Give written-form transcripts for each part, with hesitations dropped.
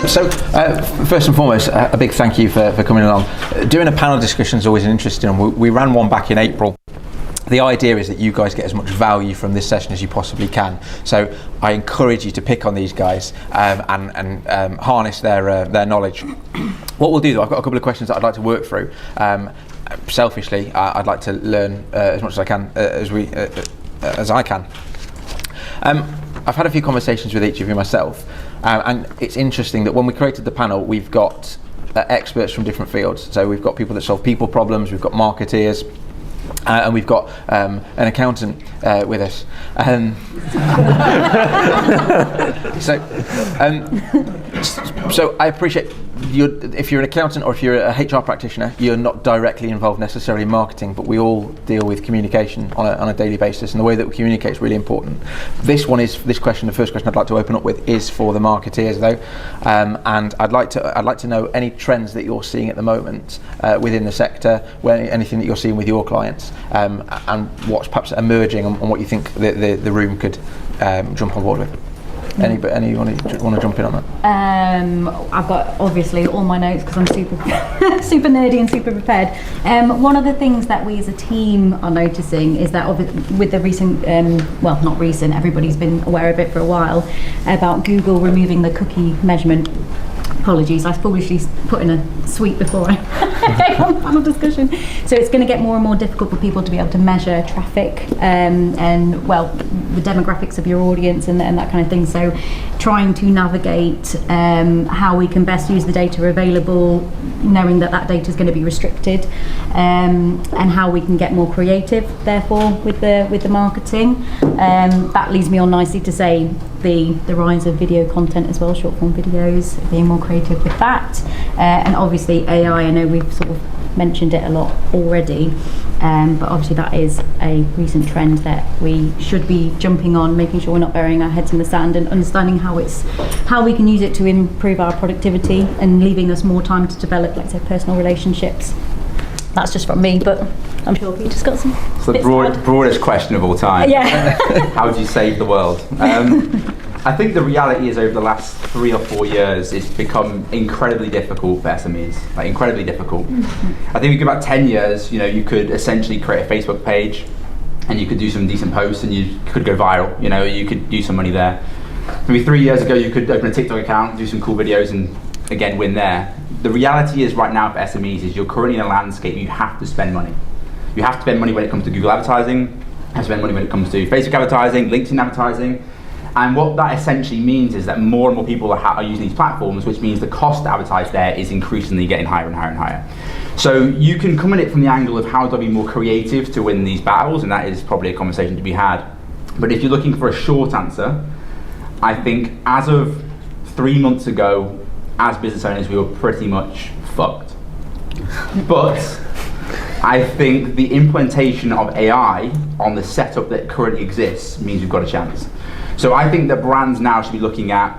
So, first and foremost, a big thank you for coming along. Doing a panel discussion is always an interesting one. We ran one back in April. The idea is that you guys get as much value from this session as you possibly can. So I encourage you to pick on these guys and harness their knowledge. What we'll do, though, I've got a couple of questions that I'd like to work through. Selfishly, I'd like to learn as much as I can, as I can. I've had a few conversations with each of you myself, and it's interesting that when we created the panel, we've got experts from different fields. So we've got people that solve people problems, we've got marketeers, and we've got an accountant with us. So I appreciate if you're an accountant or if you're a HR practitioner, you're not directly involved necessarily in marketing, but we all deal with communication on a daily basis, and the way that we communicate is really important. The first question I'd like to open up with is for the marketeers, though, and I'd like to know any trends that you're seeing at the moment within the sector, anything that you're seeing with your clients, and what's perhaps emerging and what you think the room could jump on board with. Any you want to jump in on that? I've got obviously all my notes because I'm super super nerdy and super prepared. One of the things that we as a team are noticing is that with the recent, well, not recent, everybody's been aware of it for a while, about Google removing the cookie measurement. Apologies, I foolishly put in a sweep before I came on panel discussion. So it's going to get more and more difficult for people to be able to measure traffic and, well, the demographics of your audience and that kind of thing. So trying to navigate how we can best use the data available, knowing that data is going to be restricted, and how we can get more creative, therefore, with the marketing. That leads me on nicely to say the rise of video content as well, short form videos, being more creative with that, and obviously AI. I know we've sort of mentioned it a lot already, but obviously that is a recent trend that we should be jumping on, making sure we're not burying our heads in the sand, and understanding how we can use it to improve our productivity and leaving us more time to develop, let's say, personal relationships. That's just from me, but I'm sure Peter's got some. It's the broadest question of all time. Yeah. How do you save the world? I think the reality is over the last 3 or 4 years, it's become incredibly difficult for SMEs, like incredibly difficult. I think if you go back 10 years, you could essentially create a Facebook page and you could do some decent posts and you could go viral, you could do some money there. Maybe 3 years ago, you could open a TikTok account, do some cool videos and again, win there. The reality is right now for SMEs is you're currently in a landscape, you have to spend money. You have to spend money when it comes to Google advertising, you have to spend money when it comes to Facebook advertising, LinkedIn advertising. And what that essentially means is that more and more people are using these platforms, which means the cost to advertise there is increasingly getting higher and higher and higher. So you can come at it from the angle of how do I be more creative to win these battles, and that is probably a conversation to be had. But if you're looking for a short answer, I think as of 3 months ago, as business owners, we were pretty much fucked. But I think the implementation of AI on the setup that currently exists means we've got a chance. So I think that brands now should be looking at,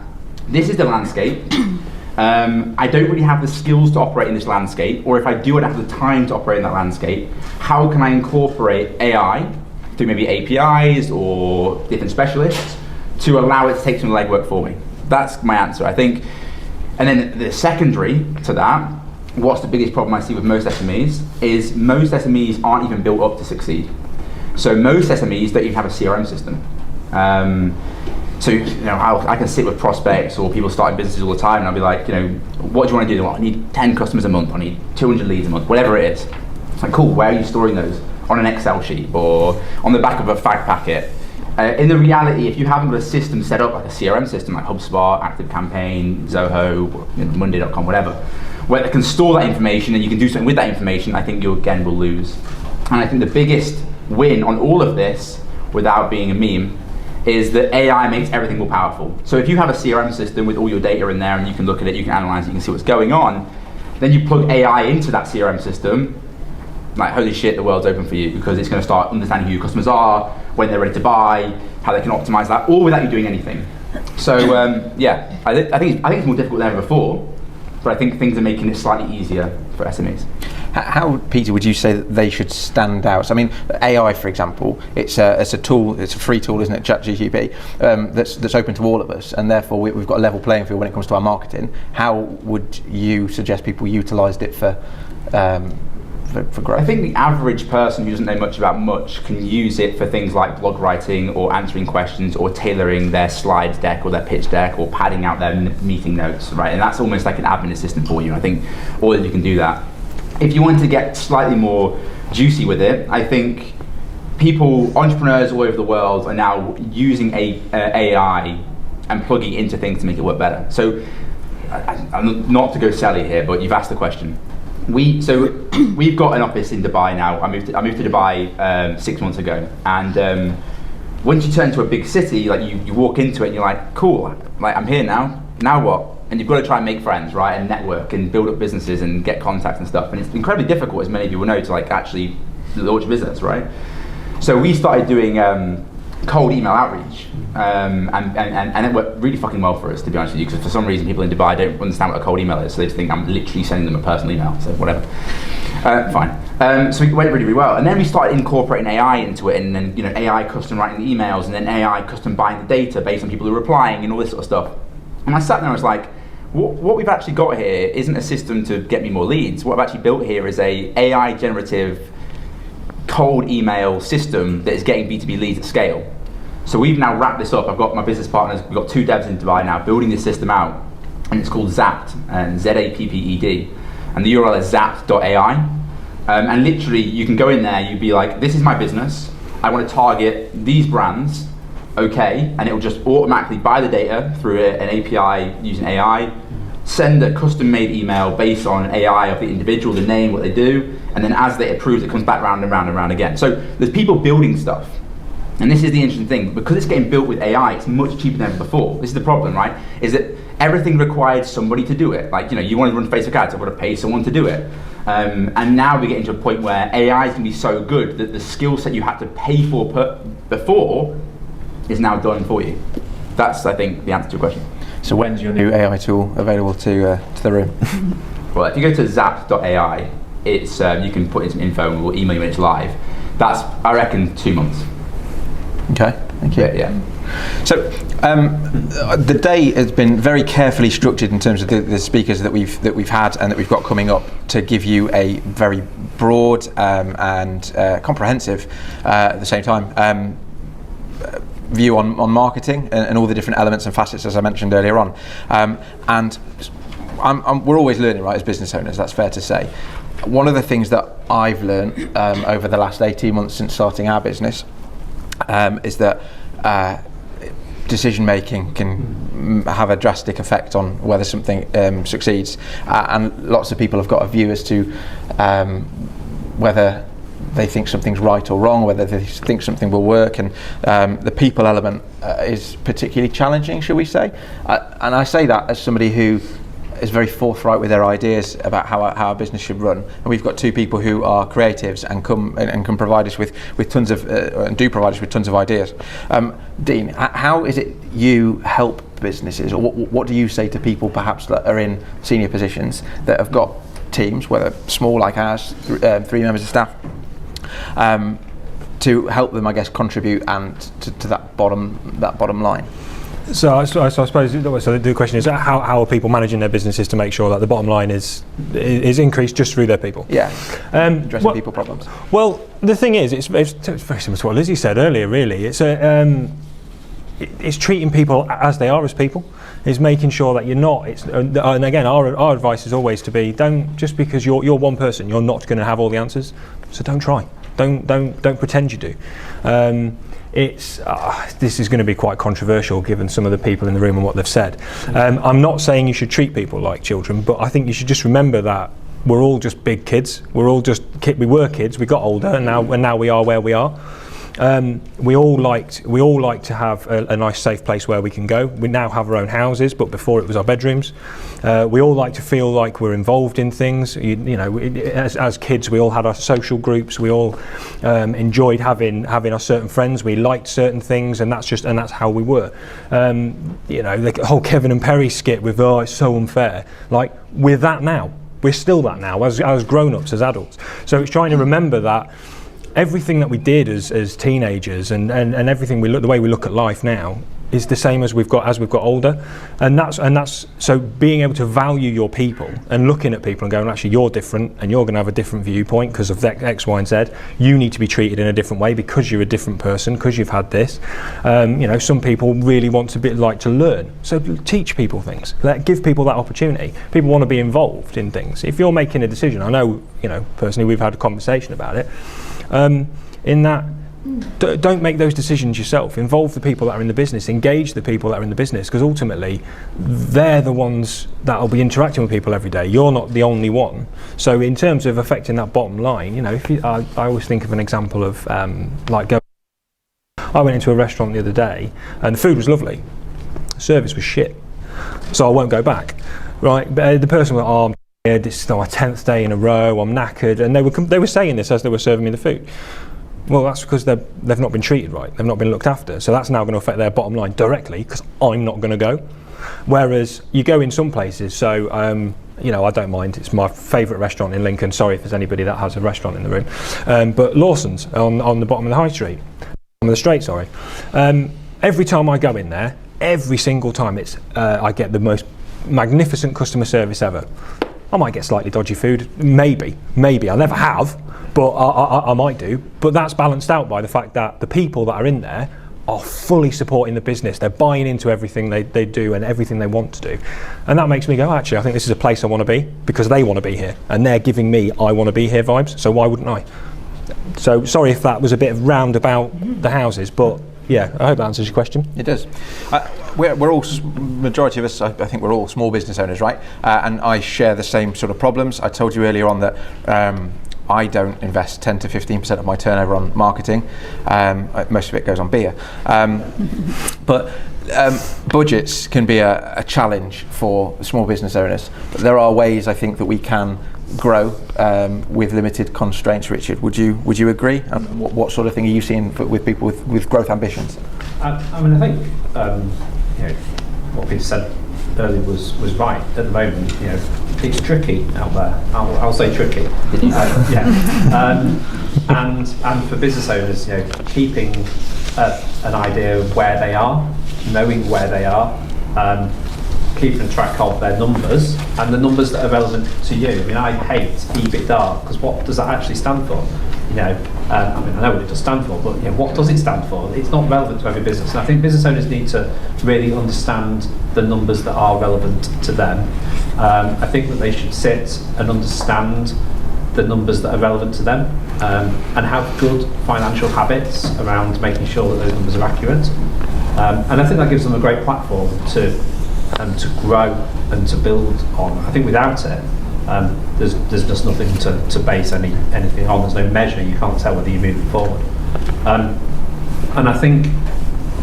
this is the landscape. I don't really have the skills to operate in this landscape, or if I do, I don't have the time to operate in that landscape. How can I incorporate AI through maybe APIs or different specialists to allow it to take some legwork for me? That's my answer, I think. And then the secondary to that, what's the biggest problem I see with most SMEs is most SMEs aren't even built up to succeed. So most SMEs don't even have a CRM system. So I can sit with prospects or people starting businesses all the time, and I'll be like, what do you want to do? Well, I need 10 customers a month, I need 200 leads a month, whatever it is. It's like, cool, where are you storing those? On an Excel sheet or on the back of a fag packet? In the reality, if you haven't got a system set up, like a CRM system, like HubSpot, ActiveCampaign, Zoho, Monday.com, whatever, where they can store that information and you can do something with that information, I think you again will lose. And I think the biggest win on all of this, without being a meme, is that AI makes everything more powerful. So if you have a CRM system with all your data in there and you can look at it, you can analyze it, you can see what's going on, then you plug AI into that CRM system, like holy shit, the world's open for you, because it's going to start understanding who your customers are, when they're ready to buy, how they can optimize that, all without you doing anything. So yeah, I think it's more difficult than ever before, but I think things are making it slightly easier for SMEs. How, Peter, would you say that they should stand out? So, I mean, AI, for example, it's a tool, it's a free tool, isn't it, ChatGPT, that's open to all of us, and therefore we've got a level playing field when it comes to our marketing. How would you suggest people utilised it for growth? I think the average person who doesn't know much about much can use it for things like blog writing or answering questions or tailoring their slides deck or their pitch deck or padding out their meeting notes, right? And that's almost like an admin assistant for you. I think all of you can do that. If you want to get slightly more juicy with it, I think entrepreneurs all over the world are now using AI and plugging it into things to make it work better. So, I'm not to go selly here, but you've asked the question. We've got an office in Dubai now. I moved to Dubai 6 months ago, and once you turn to a big city, like you walk into it and you're like, cool, like I'm here now. Now what? And you've got to try and make friends, right, and network and build up businesses and get contacts and stuff. And it's incredibly difficult, as many of you will know, to like actually launch a business, right? So we started doing cold email outreach, and it worked really fucking well for us, to be honest with you, because for some reason people in Dubai don't understand what a cold email is, so they just think I'm literally sending them a personal email, so whatever. Fine. So it went really, really well, and then we started incorporating AI into it, and then AI custom writing the emails, and then AI custom buying the data based on people who are replying and all this sort of stuff. And I sat there and I was like, what we've actually got here isn't a system to get me more leads. What I've actually built here is a AI generative cold email system that is getting B2B leads at scale. So we've now wrapped this up. I've got my business partners, we've got 2 devs in Dubai now building this system out, and it's called Zapped, and Zapped, and the URL is zapped.ai. And literally you can go in there, you'd be like, this is my business, I want to target these brands, okay, and it will just automatically buy the data through an API using AI, send a custom-made email based on AI of the individual, the name, what they do, and then as they approve, it comes back round and round and round again. So there's people building stuff. And this is the interesting thing, because it's getting built with AI, it's much cheaper than ever before. This is the problem, right? Is that everything required somebody to do it. Like, you want to run Facebook ads, I've got to pay someone to do it. And now we're getting to a point where AI is going to be so good that the skill set you had to pay for before is now done for you. That's, I think, the answer to your question. So when's your new AI tool available to the room? Well, if you go to zapped.ai, it's you can put in some info and we'll email you when it's live. That's, I reckon, 2 months. Okay, thank you. Yeah. So the day has been very carefully structured in terms of the speakers that we've had and that we've got coming up to give you a very broad and comprehensive at the same time view on marketing and all the different elements and facets, as I mentioned earlier on. And we're always learning, right, as business owners, that's fair to say. One of the things that I've learned over the last 18 months since starting our business is that decision making can have a drastic effect on whether something succeeds, and lots of people have got a view as to whether they think something's right or wrong, whether they think something will work, and the people element is particularly challenging, shall we say. And I say that as somebody who is very forthright with their ideas about how our business should run, and we've got 2 people who are creatives and can provide us with tons of and do provide us with tons of ideas. Dean, how is it you help businesses, or what do you say to people perhaps that are in senior positions that have got teams, whether small like ours, 3 members of staff, to help them, I guess, contribute and to that bottom line? So I suppose the question is, how are people managing their businesses to make sure that the bottom line is increased just through their people? Yeah, addressing people problems. Well, the thing is, it's very similar to what Lizzie said earlier, really. It's treating people as they are as people. Is making sure that you're not. And again, our advice is always to be, don't, just because you're one person, you're not going to have all the answers. So don't try. Don't pretend you do. This is going to be quite controversial given some of the people in the room and what they've said. I'm not saying you should treat people like children, but I think you should just remember that we're all just big kids. We were kids. We got older, and now we are where we are. We all like to have a nice safe place where we can go. We now have our own houses, but before it was our bedrooms. We all like to feel like we're involved in things. As kids, we all had our social groups. We all enjoyed having our certain friends. We liked certain things, and that's how we were. The whole Kevin and Perry skit with "oh, it's so unfair." Like, we're that now. we're still that now as grown-ups, as adults. So it's trying to remember that everything that we did as teenagers and everything the way we look at life now is the same as we've got older, and that's so being able to value your people and looking at people and going, actually you're different and you're going to have a different viewpoint because of X, Y and Z. You need to be treated in a different way because you're a different person, because you've had this. Some people really want to like to learn, so teach people things, give people that opportunity. People want to be involved in things. If you're making a decision, I know personally we've had a conversation about it, in that don't make those decisions yourself. Involve the people that are in the business, engage the people that are in the business, because ultimately they're the ones that will be interacting with people every day. You're not the only one. So in terms of affecting that bottom line, I always think of an example of I went into a restaurant the other day and the food was lovely, the service was shit, so I won't go back. Right, but the person went, oh, this is my 10th day in a row, I'm knackered, and they were saying this as they were serving me the food. Well, that's because they've not been treated right, they've not been looked after, so that's now going to affect their bottom line directly because I'm not going to go. Whereas you go in some places, so I don't mind, it's my favourite restaurant in Lincoln, sorry if there's anybody that has a restaurant in the room, but Lawson's on the bottom of the high street, on the straight, sorry. Every time I go in there, every single time I get the most magnificent customer service ever. I might get slightly dodgy food, maybe, I never have, but I might do. But that's balanced out by the fact that the people that are in there are fully supporting the business. They're buying into everything they do and everything they want to do. And that makes me go, actually, I think this is a place I want to be because they want to be here. And they're giving me, I want to be here vibes, so why wouldn't I? So sorry if that was a bit of round about the houses, but yeah, I hope that answers your question. It does. We're all, majority of us, I think we're all small business owners, right? And I share the same sort of problems. I told you earlier on that I don't invest 10 to 15% of my turnover on marketing. Most of it goes on beer. But budgets can be a challenge for small business owners. But there are ways, I think, that we can grow with limited constraints. Richard, would you agree? And what sort of thing are you seeing with people with growth ambitions? I think what Peter said earlier was right. At the moment, it's tricky out there. I'll say tricky. And for business owners, keeping an idea of where they are, knowing where they are, keeping track of their numbers and the numbers that are relevant to you. I hate EBITDA because what does that actually stand for? I know what it does stand for, but what does it stand for? It's not relevant to every business. And I think business owners need to really understand the numbers that are relevant to them. I think that they should sit and understand the numbers that are relevant to them and have good financial habits around making sure that those numbers are accurate. And I think that gives them a great platform to grow and to build on. I think without it, there's just nothing to base anything on. There's no measure. You can't tell whether you're moving forward. And I think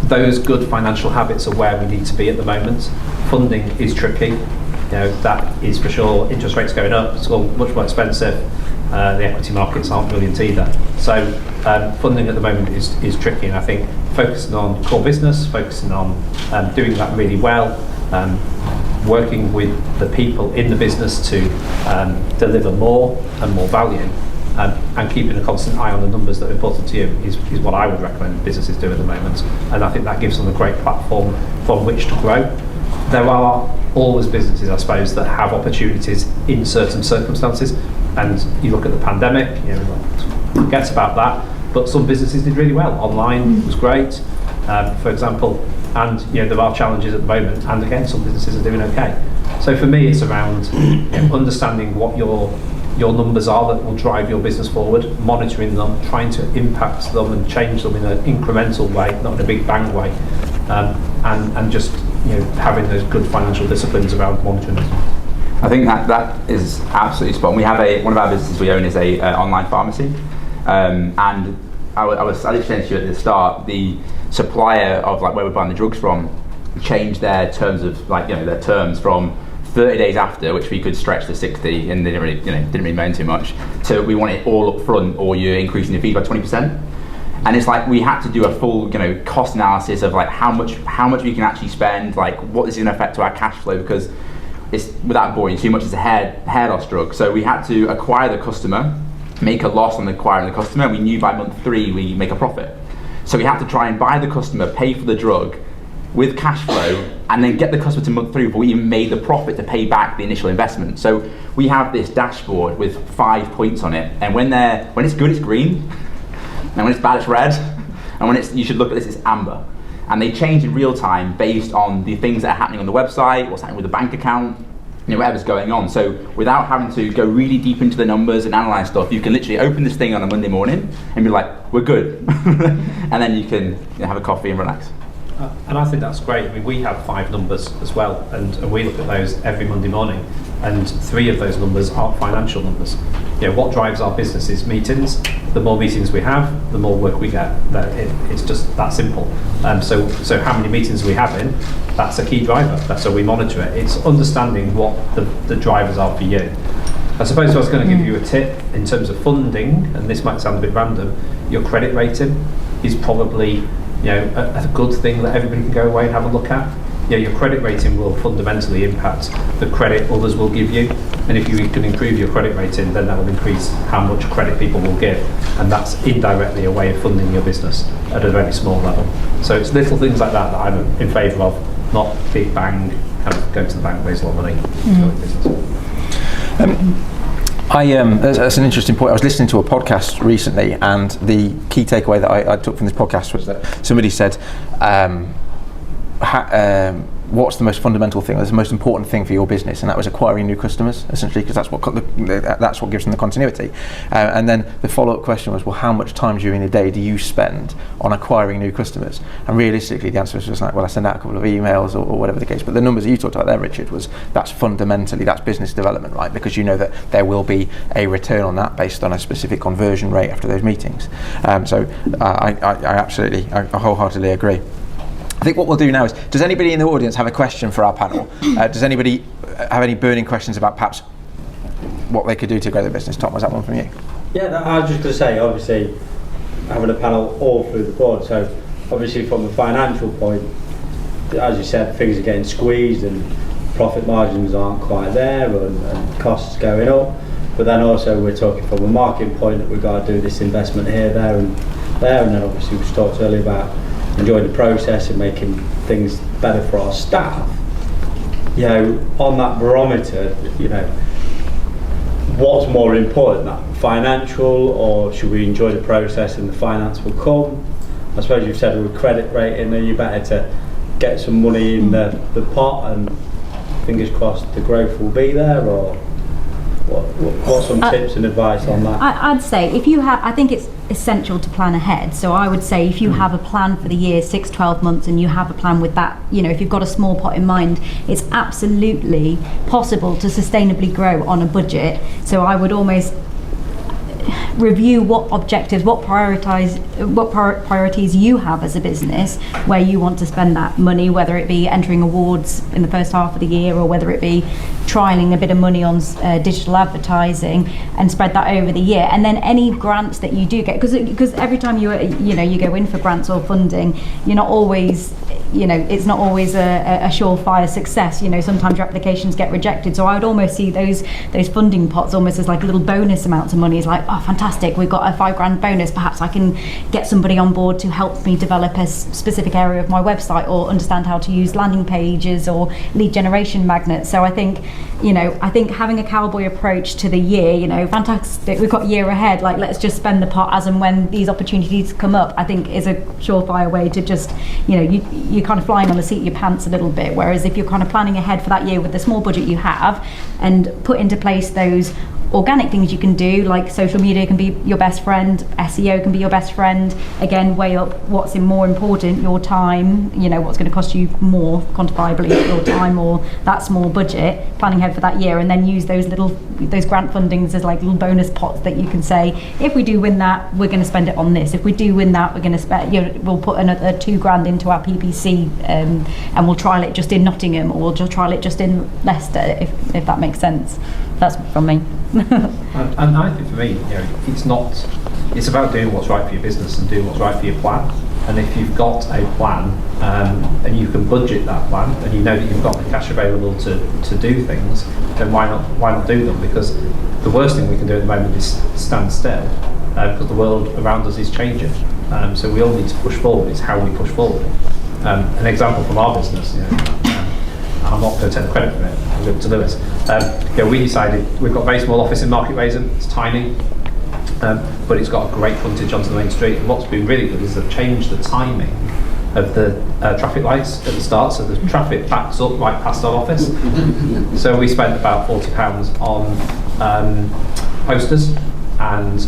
those good financial habits are where we need to be at the moment. Funding is tricky. That is for sure. Interest rates going up. It's all much more expensive. The equity markets aren't brilliant either. So funding at the moment is tricky. And I think focusing on core business, focusing on doing that really well, working with the people in the business to deliver more and more value, and keeping a constant eye on the numbers that are important to you is what I would recommend businesses do at the moment. And I think that gives them a great platform from which to grow. There are always businesses, I suppose, that have opportunities in certain circumstances. And you look at the pandemic, forget about that. But some businesses did really well. Online was great, for example. And there are challenges at the moment, and again, some businesses are doing okay. So for me, it's around understanding what your numbers are that will drive your business forward, monitoring them, trying to impact them and change them in an incremental way, not in a big bang way, and just having those good financial disciplines around monitoring them. I think that is absolutely spot on. We have one of our businesses we own is a online pharmacy, and I did say to you at the start, the supplier of where we're buying the drugs from changed their terms of their terms from 30 days after, which we could stretch to 60, and they didn't really moan too much, to we want it all up front, or you're increasing your fees by 20%. And it's we had to do a full cost analysis of how much we can actually spend, what is it going to affect to our cash flow, because it's, without boring too much, it's a hair loss drug. So we had to acquire the customer, make a loss on acquiring the customer, and we knew by month 3 we make a profit. So we had to try and buy the customer, pay for the drug with cash flow, and then get the customer to month 3 before we even made the profit to pay back the initial investment. So we have this dashboard with 5 points on it, and when it's good, it's green, and when it's bad, it's red, and when you should look at this, it's amber. And they change in real time based on the things that are happening on the website, what's happening with the bank account, whatever's going on. So without having to go really deep into the numbers and analyze stuff, you can literally open this thing on a Monday morning and be like, we're good. And then you can have a coffee and relax. And I think that's great. I mean, we have 5 numbers as well, and we look at those every Monday morning, and 3 of those numbers are financial numbers. What drives our business is meetings. The more meetings we have, the more work we get. It's just that simple. So how many meetings we have in, that's a key driver. So we monitor it. It's understanding what the drivers are for you. I suppose I was going to give you a tip in terms of funding, and this might sound a bit random. Your credit rating is probably a good thing that everybody can go away and have a look at. Your credit rating will fundamentally impact the credit others will give you, and if you can improve your credit rating, then that will increase how much credit people will give, and that's indirectly a way of funding your business at a very small level. So it's little things like that I'm in favour of, not big bang, kind of go to the bank, raise a lot of money, go in business. That's an interesting point. I was listening to a podcast recently, and the key takeaway that I took from this podcast was that somebody said, what's the most fundamental thing, what's the most important thing for your business? And that was acquiring new customers, essentially, because that's what gives them the continuity. And then the follow-up question was, well, how much time during the day do you spend on acquiring new customers? And realistically, the answer was just like, well, I send out a couple of emails or whatever the case. But the numbers that you talked about there, Richard, that's business development, right? Because you know that there will be a return on that based on a specific conversion rate after those meetings. So I wholeheartedly agree. I think what we'll do now is, does anybody in the audience have a question for our panel? Does anybody have any burning questions about perhaps what they could do to grow their business? Tom, was that one from you? Yeah, I was just going to say, obviously, having a panel all through the board, so obviously from the financial point, as you said, things are getting squeezed and profit margins aren't quite there and costs going up, but then also we're talking from a marketing point that we've got to do this investment here, there and then obviously we talked earlier about enjoying the process and making things better for our staff. On that barometer, what's more important, that financial, or should we enjoy the process and the finance will come? I suppose you've said with credit rating, then you're better to get some money in the pot and fingers crossed the growth will be there, or what's some tips and advice on that? I'd say I think it's essential to plan ahead. So I would say if you have a plan for the year, 6-12 months, and you have a plan with that, if you've got a small pot in mind, it's absolutely possible to sustainably grow on a budget. So I would almost review what objectives, what priorities you have as a business, where you want to spend that money, whether it be entering awards in the first half of the year, or whether it be trialing a bit of money on digital advertising, and spread that over the year. And then any grants that you do get, because every time you go in for grants or funding, you're not always, it's not always a surefire success. Sometimes your applications get rejected. So I would almost see those funding pots almost as like little bonus amounts of money. It's like, oh, fantastic, we've got a £5,000 bonus. Perhaps I can get somebody on board to help me develop a specific area of my website, or understand how to use landing pages or lead generation magnets. So I think having a cowboy approach to the year, fantastic, we've got a year ahead, like let's just spend the pot as and when these opportunities come up, I think is a surefire way to just, you're kind of flying on the seat of your pants a little bit. Whereas if you're kind of planning ahead for that year with the small budget you have, and put into place those organic things you can do, like social media can be your best friend, SEO can be your best friend. Again, weigh up what's more important, your time, what's going to cost you more quantifiably, your time or that small budget, planning ahead for that year, and then use those grant fundings as like little bonus pots that you can say, if we do win that, we're going to spend it on this. If we do win that, we're going to spend, we'll put another £2,000 into our PPC, and we'll trial it just in Nottingham, or we'll just trial it just in Leicester, if that makes sense. That's from me. And I think for me, it's about doing what's right for your business and doing what's right for your plan. And if you've got a plan and you can budget that plan, and you know that you've got the cash available to do things, then why not do them? Because the worst thing we can do at the moment is stand still, because the world around us is changing. So we all need to push forward. It's how we push forward. An example from our business, I'm not going to take the credit for it, I'll give it to Lewis. We decided, we've got a very small office in Market Raisin, it's tiny, but it's got a great frontage onto the main street. And what's been really good is they've changed the timing of the traffic lights at the start, so the traffic backs up right past our office. So we spent about £40 on posters, and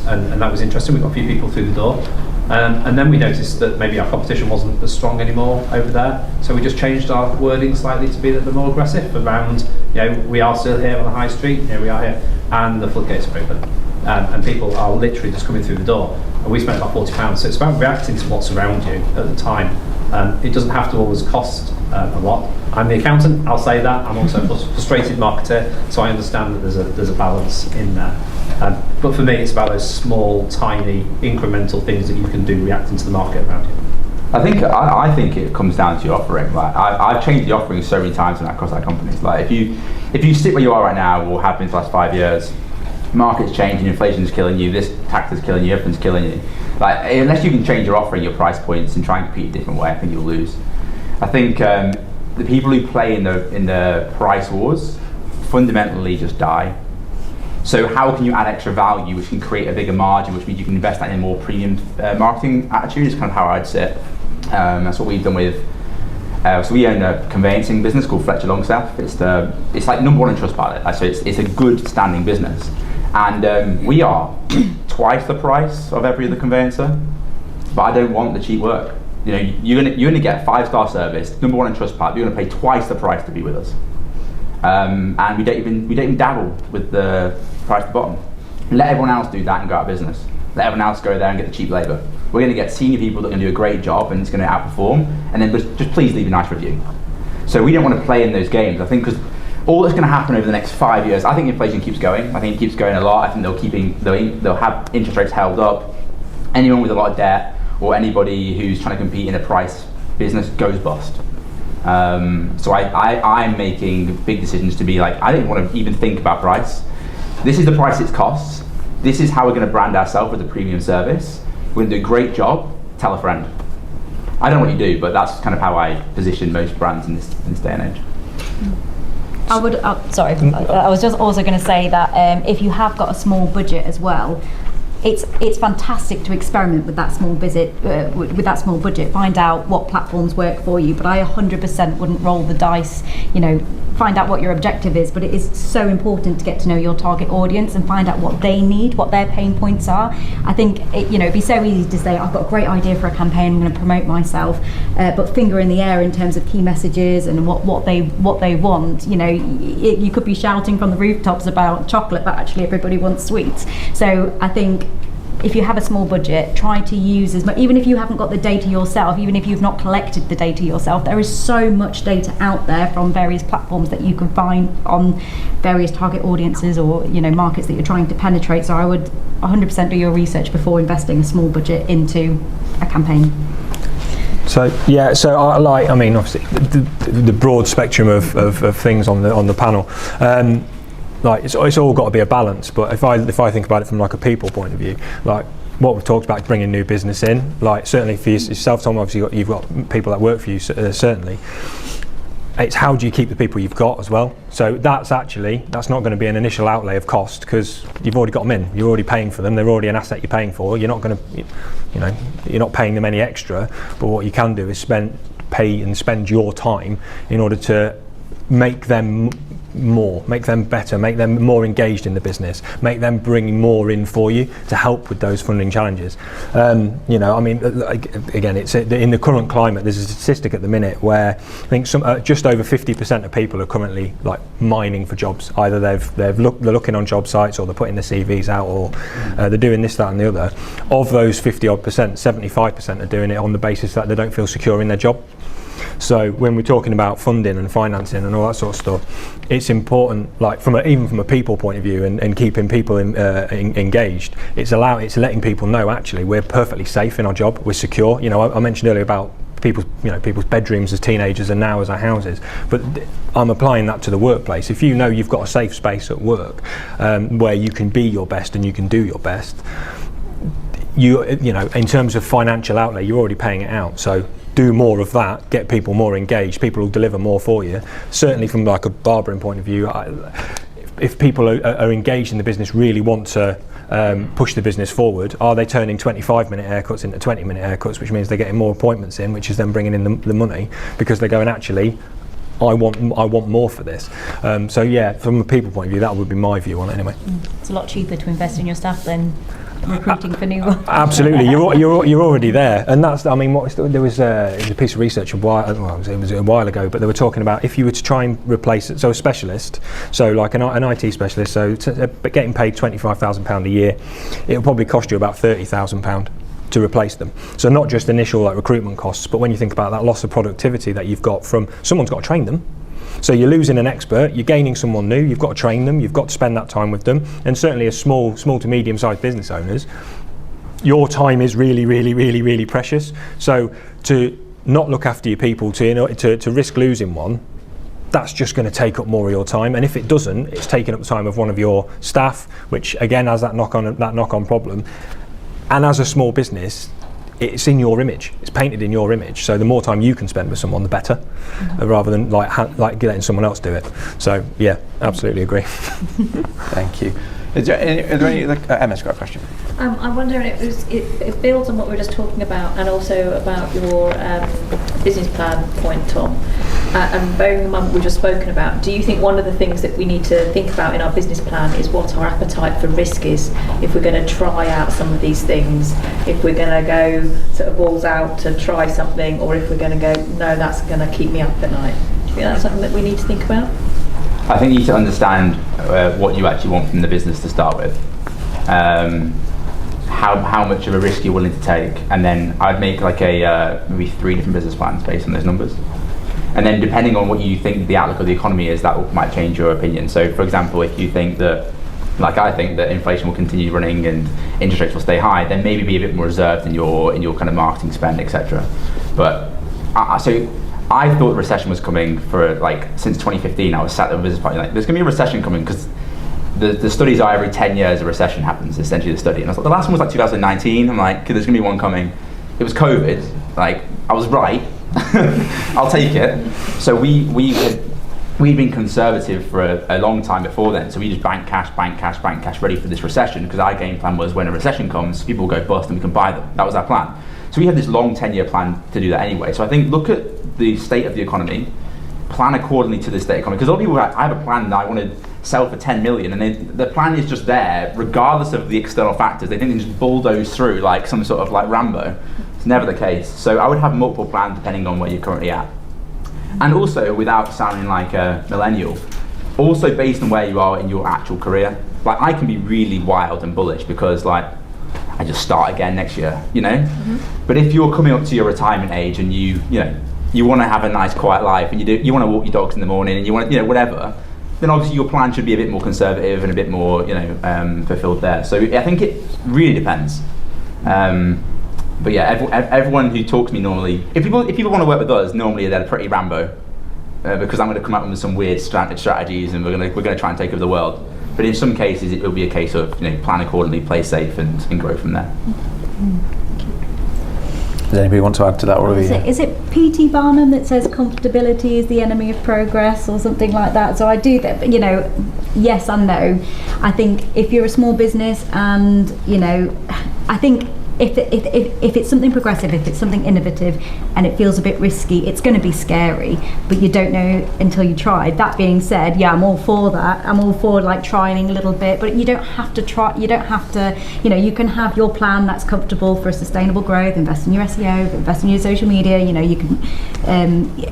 that was interesting. We got a few people through the door. And then we noticed that maybe our competition wasn't as strong anymore over there, so we just changed our wording slightly to be a little more aggressive around, we are still here on the high street, here we are here, and the floodgates are open. And people are literally just coming through the door. And we spent about £40, so it's about reacting to what's around you at the time. It doesn't have to always cost a lot. I'm the accountant, I'll say that. I'm also a frustrated marketer, so I understand that there's a balance in there. But for me, it's about those small, tiny, incremental things that you can do reacting to the market around you. I think it comes down to your offering. Like I've changed the offering so many times across our companies. Like if you sit where you are right now, or have been for the last 5 years, market's changing, inflation's killing you, this tax is killing you, everything's killing you. Like unless you can change your offering, your price points, and try and compete a different way, I think you'll lose. I think the people who play in the price wars fundamentally just die. So how can you add extra value, which can create a bigger margin, which means you can invest that in a more premium marketing attitude, is kind of how I'd sit. That's what we've done with. So we own a conveyancing business called Fletcher Longstaff. It's like number 1 in Trustpilot. So it's a good standing business, and we are twice the price of every other conveyancer. But I don't want the cheap work. You're gonna get a 5-star service, number 1 in Trustpilot. You're gonna pay twice the price to be with us, and we don't even dabble with the price at the bottom. Let everyone else do that and go out of business. Let everyone else go there and get the cheap labour. We're going to get senior people that are going to do a great job, and it's going to outperform, and then just please leave a nice review. So we don't want to play in those games. I think because all that's going to happen over the next 5 years, I think inflation keeps going. I think it keeps going a lot. I think they'll have interest rates held up. Anyone with a lot of debt or anybody who's trying to compete in a price business goes bust. So I'm making big decisions to be like, I don't want to even think about price. This is the price it costs. This is how we're going to brand ourselves with a premium service. We're going to do a great job. Tell a friend. I don't know what you do, but that's kind of how I position most brands in this day and age. I was just also going to say that if you have got a small budget as well, it's fantastic to experiment with that small budget, find out what platforms work for you. But I 100% wouldn't roll the dice, find out what your objective is, but it is so important to get to know your target audience and find out what they need, what their pain points are. I think it'd be so easy to say, I've got a great idea for a campaign, I'm going to promote myself, but finger in the air in terms of key messages and what they want. You could be shouting from the rooftops about chocolate, but actually everybody wants sweets. So I think if you have a small budget, try to use as much, even if you haven't got the data yourself, even if you've not collected the data yourself, there is so much data out there from various platforms that you can find on various target audiences or markets that you're trying to penetrate. So I would 100% do your research before investing a small budget into a campaign. So obviously the broad spectrum of things on the panel. It's all got to be a balance, but if I think about it from like a people point of view, like what we've talked about, bringing new business in, like certainly for yourself, Tom, obviously you've got people that work for you, certainly. It's how do you keep the people you've got as well. So that's not going to be an initial outlay of cost because you've already got them in. You're already paying for them. They're already an asset you're paying for. You're not going to, you're not paying them any extra. But what you can do is spend your time in order to make them more, make them better, make them more engaged in the business, make them bring more in for you to help with those funding challenges. Again, it's in the current climate. There's a statistic at the minute where I think just over 50% of people are currently like mining for jobs. Either they're looking on job sites, or they're putting their CVs out, or they're doing this, that, and the other. Of those 50 odd percent, 75% are doing it on the basis that they don't feel secure in their job. So when we're talking about funding and financing and all that sort of stuff, it's important, like even from a people point of view, and keeping people engaged. It's letting people know actually we're perfectly safe in our job, we're secure. You know, I mentioned earlier about people's bedrooms as teenagers and now as our houses, but I'm applying that to the workplace. If you know you've got a safe space at work where you can be your best and you can do your best, you know, in terms of financial outlay, you're already paying it out. So do more of that, get people more engaged, people will deliver more for you. Certainly from like a barbering point of view, if people are engaged in the business, really want to push the business forward, are they turning 25-minute haircuts into 20-minute haircuts, which means they're getting more appointments in, which is then bringing in the money, because they're going, actually, I want more for this. So yeah, from a people point of view, that would be my view on it anyway. It's a lot cheaper to invest in your staff than recruiting for new ones. Absolutely, you're already there, and that's. I mean, there was a piece of research it was a while ago, but they were talking about if you were to try and replace it, so a specialist, so like an IT specialist, so getting paid £25,000 a year, it will probably cost you about £30,000 to replace them. So not just initial like recruitment costs, but when you think about that loss of productivity that you've got from someone's got to train them. So you're losing an expert, you're gaining someone new, you've got to train them, you've got to spend that time with them, and certainly as small to medium-sized business owners, your time is really, really, really, really precious. So to not look after your people, to risk losing one, that's just going to take up more of your time. And if it doesn't, it's taking up the time of one of your staff, which again has that knock-on problem. And as a small business, it's in your image, it's painted in your image, so the more time you can spend with someone, the better, rather than like letting someone else do it. So yeah, absolutely agree. Thank you. Are there any Emma's got a question. I'm wondering, it builds on what we were just talking about, and also about your business plan point, Tom. And bearing in mind what we've just spoken about, do you think one of the things that we need to think about in our business plan is what our appetite for risk is, if we're going to try out some of these things, if we're going to go sort of balls out to try something, or if we're going to go, no, that's going to keep me up at night? Do you think that's something that we need to think about? I think you need to understand what you actually want from the business to start with. How much of a risk you're willing to take, and then I'd make like maybe 3 different business plans based on those numbers. And then depending on what you think the outlook of the economy is, that might change your opinion. So for example, if you think that, like I think, that inflation will continue running and interest rates will stay high, then maybe be a bit more reserved in your kind of marketing spend, etc. But so I thought the recession was coming for since 2015. I was sat there with a business partner like, there's going to be a recession coming, because the studies are every 10 years a recession happens, essentially the study. And I was like, the last one was 2019. I'm like, there's going to be one coming. It was COVID. Like, I was right. I'll take it. So we'd been conservative for a long time before then. So we just bank cash, ready for this recession, because our game plan was when a recession comes, people will go bust and we can buy them. That was our plan. So we had this long 10-year plan to do that anyway. So I think look at the state of the economy, plan accordingly to the state economy. Because a lot of people, I have a plan that I want to sell for 10 million, and the plan is just there regardless of the external factors. They think they can just bulldoze through like some sort of like Rambo. It's never the case. So I would have multiple plans depending on where you're currently at. And also, without sounding like a millennial, also based on where you are in your actual career. Like, I can be really wild and bullish because like I just start again next year, you know? Mm-hmm. But if you're coming up to your retirement age and you want to have a nice quiet life, and you want to walk your dogs in the morning, and you want to, whatever, then obviously your plan should be a bit more conservative and a bit more, fulfilled there. So I think it really depends. But yeah, everyone who talks to me normally, if people want to work with us, normally they're pretty Rambo, because I'm going to come up with some weird strategies, and we're going to try and take over the world. But in some cases, it will be a case of plan accordingly, play safe, and grow from there. Does anybody want to add to that? Or is it P.T. Barnum that says comfortability is the enemy of progress, or something like that? So I do that, but yes and no. I think if you're a small business, and I think if it's something progressive, if it's something innovative, and it feels a bit risky, it's going to be scary, but you don't know until you try. That being said, yeah, I'm all for that. I'm all for trying a little bit, but you don't have to try. You don't have to. You can have your plan that's comfortable for sustainable growth. Invest in your SEO, invest in your social media. You can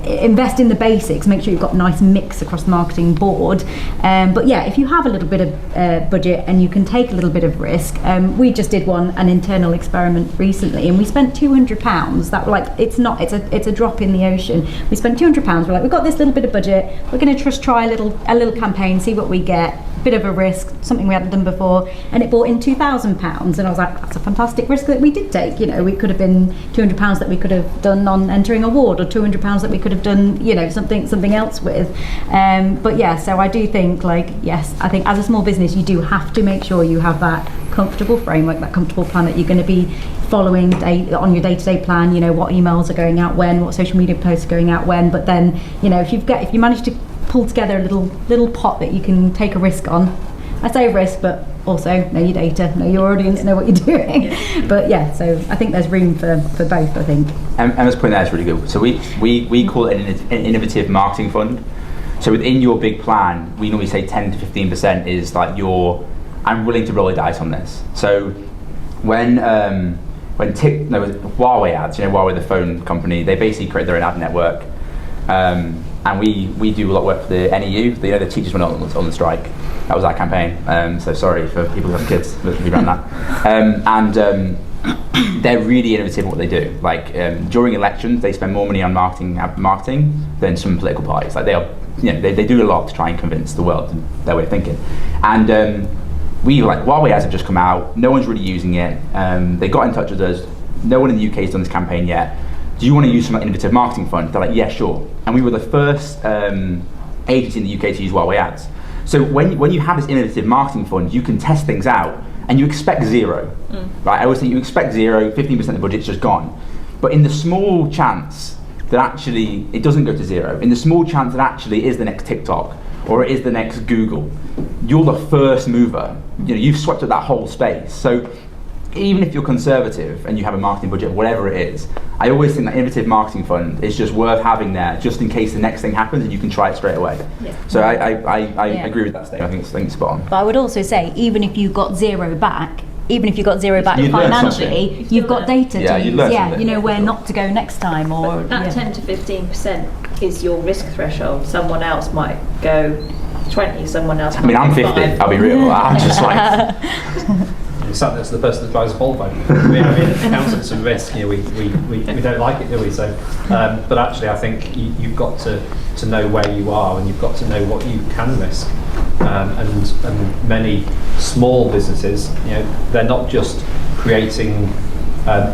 invest in the basics. Make sure you've got a nice mix across the marketing board. But yeah, if you have a little bit of budget and you can take a little bit of risk, we just did an internal experiment experiment recently, and we spent £200. That it's a drop in the ocean. We spent £200. We're like, we've got this little bit of budget. We're going to just try a little campaign, see what we get. Bit of a risk, something we hadn't done before, and it brought in £2,000. And I was like, that's a fantastic risk that we did take. You know, we could have been £200 that we could have done on entering a ward, or £200 that we could have done, you know, something else with. But yeah, so I do think, like, yes, I think as a small business, you do have to make sure you have that comfortable framework, that comfortable plan that you're going to be following on your day-to-day plan. You know, what emails are going out when, what social media posts are going out when. But then, you know, if you manage to pull together a little pot that you can take a risk on. I say risk, but also know your data, know your audience, know what you're doing. Yeah. But yeah, so I think there's room for both, I think. Emma's point there is really good. So we call it an innovative marketing fund. So within your big plan, we normally say 10 to 15% is like I'm willing to roll the dice on this. So when Huawei ads, you know, Huawei, the phone company, they basically create their own ad network. And we do a lot of work for the NEU. The teachers went on the strike. That was our campaign. So sorry for people who have kids, but we ran that. They're really innovative in what they do. Like during elections, they spend more money on marketing than some political parties. Like they do a lot to try and convince the world their way of thinking. And we were like, Huawei ads have just come out. No one's really using it. They got in touch with us. No one in the UK has done this campaign yet. Do you want to use some innovative marketing fund? They're like, yeah, sure. And we were the first agency in the UK to use Huawei ads. So when you have this innovative marketing fund, you can test things out and you expect zero. Right? I always think you expect zero, 15% of the budget's just gone. But in the small chance that actually it doesn't go to zero, in the small chance that actually is the next TikTok or it is the next Google, you're the first mover. You know, you've swept up that whole space. So even if you're conservative and you have a marketing budget, whatever it is, I always think that innovative marketing fund is just worth having there, just in case the next thing happens and you can try it straight away. Yeah. So I agree with that statement. I think it's spot on. But I would also say, even if you got zero back financially, you've got data to use. You know where not to go next time. Or that 10 to 15% is your risk threshold. Someone else might go 20. Someone else. I mean, I'm 50. I'll be real. I'm just like. That's the person that drives a Volvo. Accountants and risk, you know, we don't like it, do we? So, but actually, I think you've got to know where you are, and you've got to know what you can risk. And many small businesses, you know, they're not just creating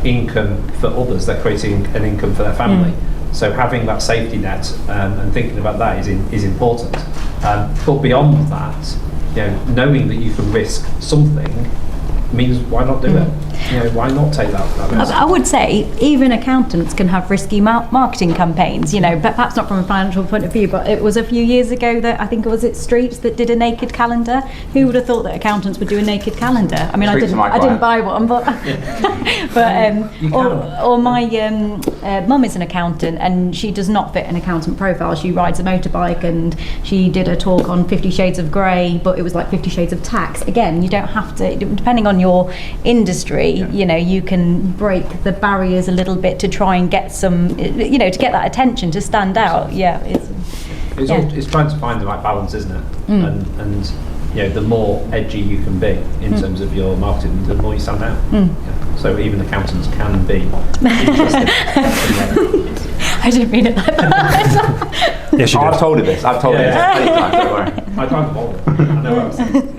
income for others; they're creating an income for their family. So having that safety net and thinking about that is important. But beyond that, you know, knowing that you can risk something means why not do it? You know, why not take that risk? I would say even accountants can have risky marketing campaigns, you know, but perhaps not from a financial point of view, but it was a few years ago that I think it was at Streets that did a naked calendar. Who would have thought that accountants would do a naked calendar? I mean, I didn't buy one, but or my mum is an accountant and she does not fit an accountant profile. She rides a motorbike and she did a talk on 50 Shades of Grey, but it was like 50 Shades of Tax. Again, you don't have to, depending on your industry, you know, you can break the barriers a little bit to try and get some, you know, to get that attention, to stand out. Yeah, it's trying to find the right balance, isn't it? And you know, the more edgy you can be in terms of your marketing, the more you stand out. Yeah. So even accountants can be interesting. I didn't mean it like that. Yes, you did. I've told her this. I've told her this many times, don't worry. I can't follow. I know what I'm saying.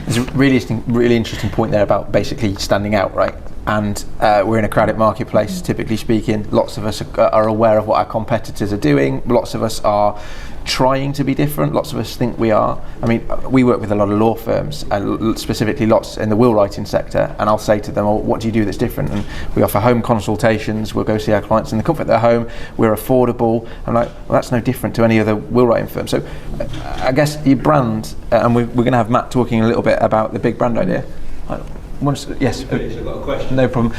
There's a really interesting point there about basically standing out, right? And we're in a crowded marketplace, typically speaking. Lots of us are aware of what our competitors are doing. Lots of us are trying to be different. Lots of us think we are. I mean, we work with a lot of law firms, and specifically lots in the will writing sector, and I'll say to them, what do you do that's different? And we offer home consultations. We'll go see our clients in the comfort of their home. We're affordable. I'm like, well, that's no different to any other will writing firm. So I guess your brand, and we're going to have Matt talking a little bit about the big brand idea. Yes. I've got a question. No problem.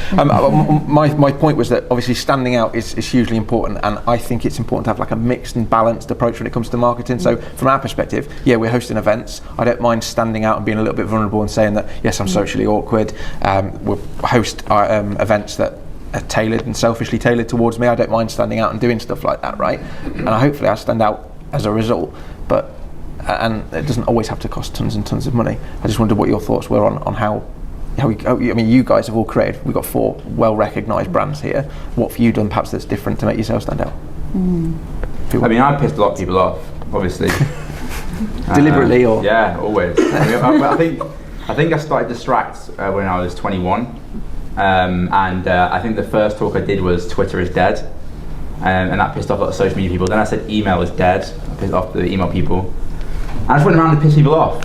My point was that obviously standing out is hugely important, and I think it's important to have like a mixed and balanced approach when it comes to marketing. So from our perspective, yeah, we're hosting events. I don't mind standing out and being a little bit vulnerable and saying that, yes, I'm socially awkward. We'll host events that are tailored and selfishly tailored towards me. I don't mind standing out and doing stuff like that, right? And hopefully I stand out as a result, and it doesn't always have to cost tons and tons of money. I just wondered what your thoughts were on how you guys have all created, we've got 4 well-recognised brands here. What have you done perhaps that's different to make yourself stand out? I mean, I pissed a lot of people off, obviously. Deliberately or? Yeah, always. I think I started Distract when I was 21, and I think the first talk I did was Twitter is dead, and that pissed off a lot of social media people. Then I said email is dead, I pissed off the email people. I just went around to piss people off.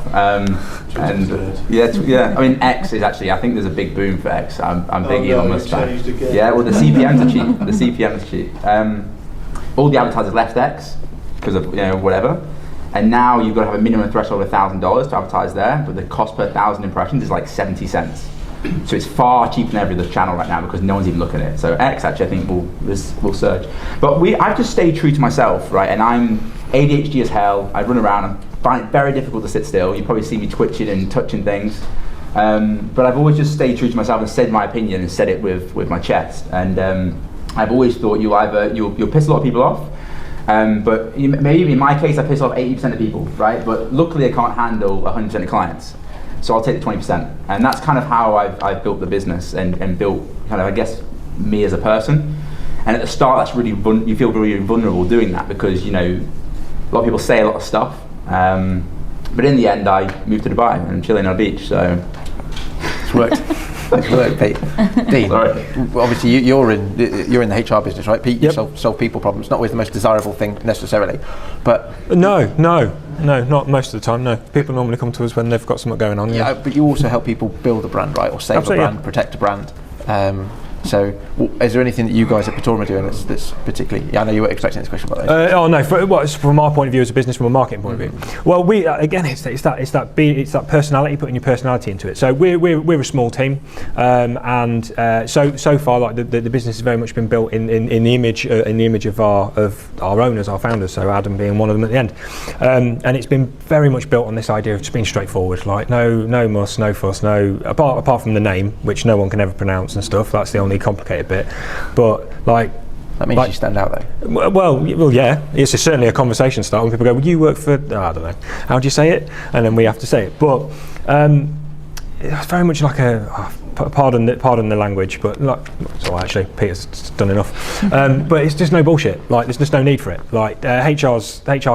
Yeah. I mean, X is actually, I think there's a big boom for X. I'm big Elon Musk fan. Yeah, well, the CPMs are cheap. The CPMs are cheap. All the advertisers left X because of whatever. And now you've got to have a minimum threshold of $1,000 to advertise there, but the cost per 1,000 impressions is like 70 cents. So it's far cheaper than every other channel right now because no one's even looking at it. So X actually I think will surge. But I've just stayed true to myself, right? And I'm ADHD as hell. I run around and find it very difficult to sit still. You probably see me twitching and touching things. But I've always just stayed true to myself and said my opinion and said it with my chest. And I've always thought you'll piss a lot of people off. But maybe in my case I piss off 80% of people, right? But luckily I can't handle 100% of clients. So I'll take the 20%. And that's kind of how I've built the business and built kind of, I guess, me as a person. And at the start that's really, you feel really vulnerable doing that because, a lot of people say a lot of stuff. But in the end I moved to Dubai and I'm chilling on a beach, so. It's worked. It's worked, Pete. Dean, obviously you're in the HR business, right? Pete, you solve people problems. Not always the most desirable thing necessarily, but no, not most of the time. No, people normally come to us when they've got something going on. Yeah, but you also help people build a brand, right, or save a brand, protect a brand. So, is there anything that you guys at Petaurum are doing that's particularly? Yeah, I know you were expecting this question, by the way. It's from our point of view as a business, from a marketing point of view. Well, we again, it's that personality, putting your personality into it. So we're a small team, and so far, like the business has very much been built in the image of our owners, our founders. So Adam being one of them at the end, and it's been very much built on this idea of just being straightforward. Like no muss, no fuss, apart from the name, which no one can ever pronounce and stuff. That's the only complicated bit, but like that means you stand out though. Well, yeah, it's certainly a conversation starter when people go, well, you work for, I don't know, how do you say it? And then we have to say it. But it's very much like pardon the language, but like, so actually Peter's done enough. But it's just no bullshit. Like, there's just no need for it. Like, HR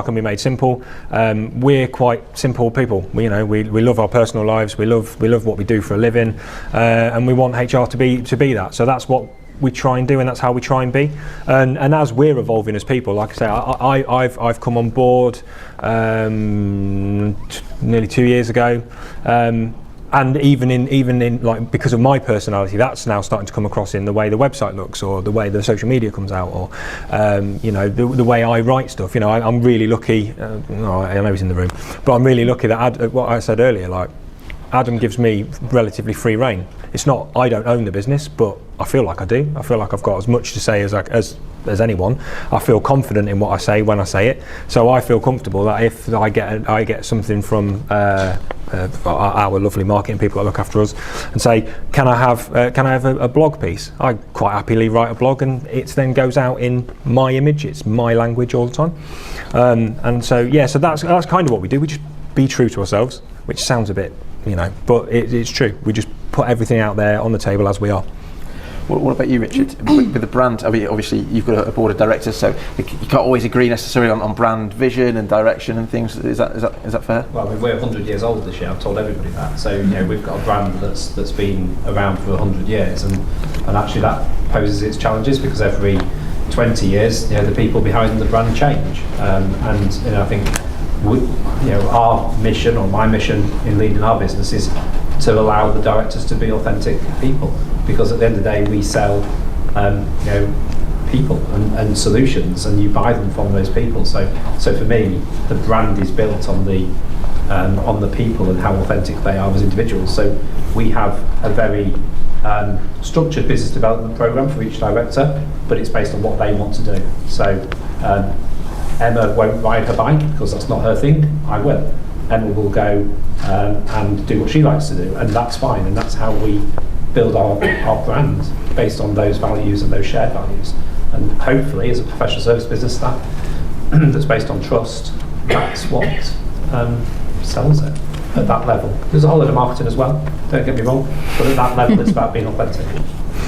can be made simple. We're quite simple people. We love our personal lives. We love what we do for a living, and we want HR to be that. So that's what we try and do, and that's how we try and be. And as we're evolving as people, like I say, I've come on board nearly 2 years ago. And even in like, because of my personality, that's now starting to come across in the way the website looks, or the way the social media comes out, or the way I write stuff. I'm really lucky. I know he's in the room, but I'm really lucky that what I said earlier, like, Adam gives me relatively free rein. It's not, I don't own the business, but I feel like I do. I feel like I've got as much to say as anyone. I feel confident in what I say when I say it. So I feel comfortable that if I get something from our lovely marketing people that look after us and say, can I have a blog piece? I quite happily write a blog, and it then goes out in my image. It's my language all the time. And so that's kind of what we do. We just be true to ourselves, which sounds a bit, but it's true. We just put everything out there on the table as we are. What about you, Richard? With the brand, I mean, obviously you've got a board of directors, so you can't always agree necessarily on brand vision and direction and things. Is that fair? Well, I mean, we're 100 years old this year. I've told everybody that. So we've got a brand that's been around for 100 years, and actually that poses its challenges, because every 20 years, the people behind the brand change, and I think our mission, or my mission in leading our business, is to allow the directors to be authentic people, because at the end of the day we sell people and solutions, and you buy them from those people. So for me, the brand is built on the people and how authentic they are as individuals. So we have a very structured business development program for each director, but it's based on what they want to do. So Emma won't ride her bike because that's not her thing. I will. Emma will go and do what she likes to do, and that's fine, and that's how we build our brand, based on those values and those shared values. And hopefully, as a professional service business, that's based on trust, that's what sells it. at that level. There's a whole lot of marketing as well, don't get me wrong, but at that level it's about being authentic.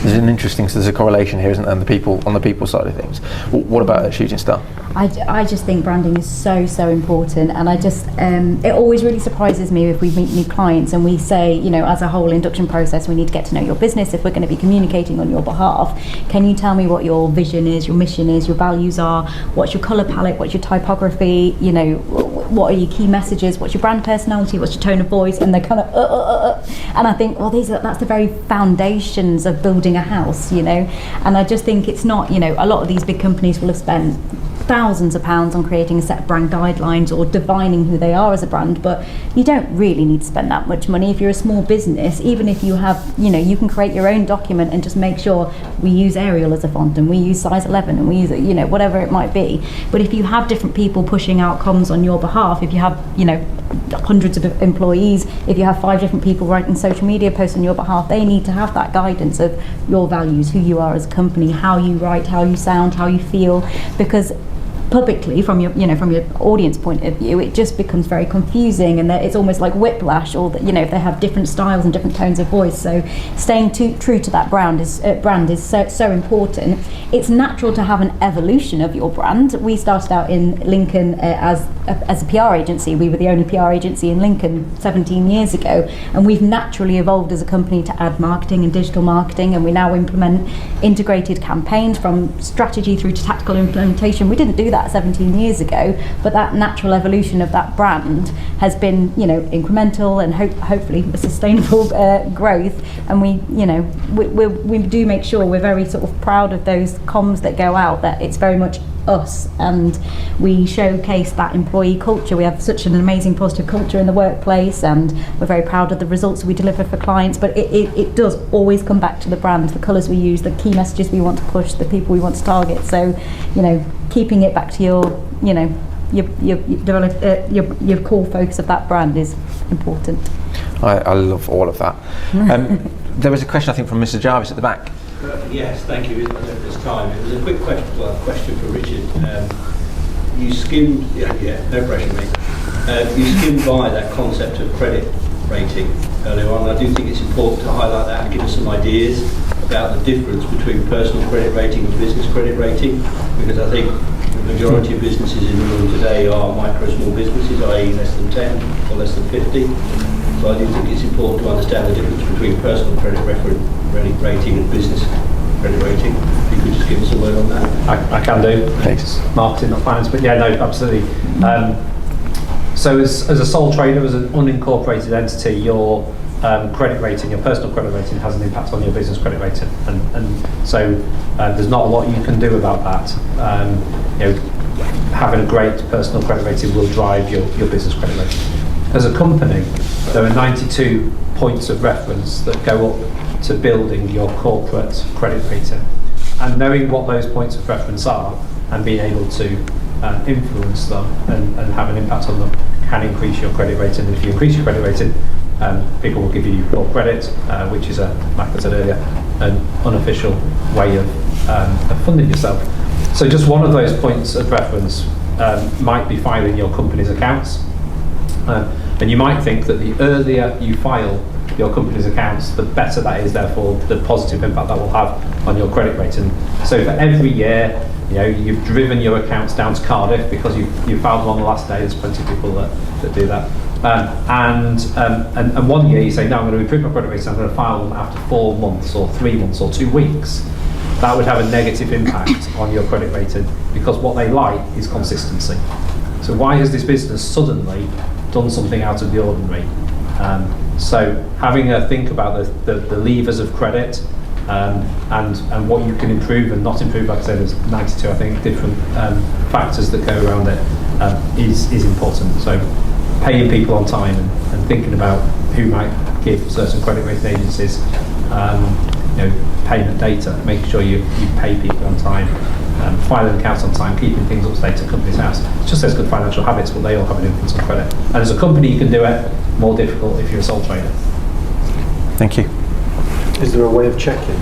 There's an interesting, so there's a correlation here, isn't there, on the people side of things. What about Shooting Star? I just think branding is so important, and I just it always really surprises me if we meet new clients and we say, you know, as a whole induction process, we need to get to know your business if we're going to be communicating on your behalf. Can you tell me what your vision is, your mission is, your values are, what's your colour palette, what's your typography, you know, what are your key messages, what's your brand personality, what's your tone of voice, and they're kind of and I think, well, that's the very foundations of building a house, you know. And I just think it's not, you know, a lot of these big companies will have spent thousands of pounds on creating a set of brand guidelines or defining who they are as a brand, but you don't really need to spend that much money if you're a small business. Even if you have, you know, you can create your own document and just make sure we use Arial as a font and we use size 11 and we use, you know, whatever it might be. But if you have different people pushing out comms on your behalf, if you have, you know, hundreds of employees, if you have 5 different people writing social media posts on your behalf, they need to have that guidance of your values, who you are as a company, how you write, how you sound, how you feel, because publicly, from your, you know, from your audience point of view, it just becomes very confusing, and it's almost like whiplash, or that, you know, if they have different styles and different tones of voice. So staying true to that brand is so important. It's natural to have an evolution of your brand. We started out in Lincoln as a PR agency. We were the only PR agency in Lincoln 17 years ago, and we've naturally evolved as a company to add marketing and digital marketing, and we now implement integrated campaigns from strategy through to tactical implementation. We didn't do that 17 years ago, but that natural evolution of that brand has been, you know, incremental and hopefully a sustainable growth. And we, you know, we do make sure we're very sort of proud of those comms that go out, that it's very much us, and we showcase that employee culture. We have such an amazing positive culture in the workplace, and we're very proud of the results we deliver for clients. But it does always come back to the brand, the colours we use, the key messages we want to push, the people we want to target. So, you know, keeping it back to your, you know, your core focus of that brand is important. I love all of that. There was a question, I think, from Mr. Jarvis at the back. Yes, thank you. At this time, it was a quick question for Richard. You skimmed, no pressure, mate. You skimmed by that concept of credit rating earlier on. I do think it's important to highlight that and give us some ideas about the difference between personal credit rating and business credit rating, because I think the majority of businesses in the room today are micro small businesses, i.e. less than 10 or less than 50. So I do think it's important to understand the difference between personal credit rating and business credit rating. If you could just give us a word on that. I can do. Thanks. Marketing, not finance, but yeah, no, absolutely. So as a sole trader, as an unincorporated entity, your credit rating, your personal credit rating has an impact on your business credit rating, and so there's not a lot you can do about that. You know, having a great personal credit rating will drive your business credit rating. As a company, there are 92 points of reference that go up to building your corporate credit rating, and knowing what those points of reference are and being able to influence them and have an impact on them can increase your credit rating. And if you increase your credit rating, people will give you more credit, which is, like I said earlier, an unofficial way of funding yourself. So just one of those points of reference might be filing your company's accounts. And you might think that the earlier you file your company's accounts, the better that is, therefore the positive impact that will have on your credit rating. So for every year, you know, you've driven your accounts down to Cardiff because you filed them on the last day. There's plenty of people that do that. And 1 year you say, no, I'm going to improve my credit rating, I'm going to file them after 4 months or 3 months or 2 weeks. That would have a negative impact on your credit rating, because what they like is consistency. So why has this business suddenly done something out of the ordinary? So having a think about the levers of credit and what you can improve and not improve, like I said, there's 92, I think, different factors that go around it, is important. So paying people on time and thinking about who might give certain credit rating agencies you know, payment data, making sure you pay people on time, filing accounts on time, keeping things up to date at company's house. It's just those good financial habits, but they all have an influence on credit. And as a company, you can do it. More difficult if you're a sole trader. Thank you. Is there a way of checking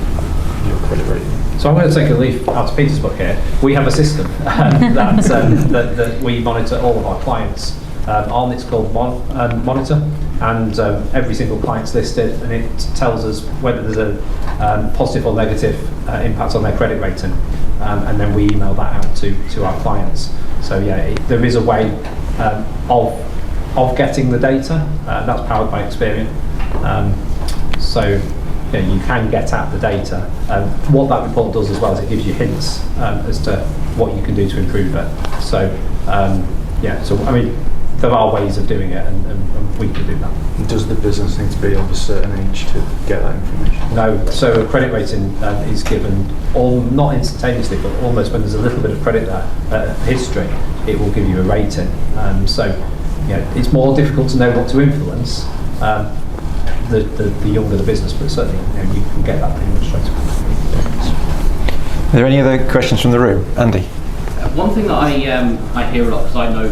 your credit rating? So I'm going to take a leaf out of Peter's book here. We have a system that we monitor all of our clients on. It's called Monitor, and every single client's listed, and it tells us whether there's a positive or negative impact on their credit rating, and then we email that out to our clients. So yeah, there is a way of getting the data. That's powered by Experian. So yeah, you can get at the data. What that report does as well is it gives you hints as to what you can do to improve it. So yeah, so I mean, there are ways of doing it, and we can do that. Does the business need to be of a certain age to get that information? No, so a credit rating is given not instantaneously, but almost when there's a little bit of credit there, history, it will give you a rating. So yeah, it's more difficult to know what to influence the younger the business, but certainly you can get that pretty much straight away. Are there any other questions from the room? Andy? One thing that I hear a lot, because I know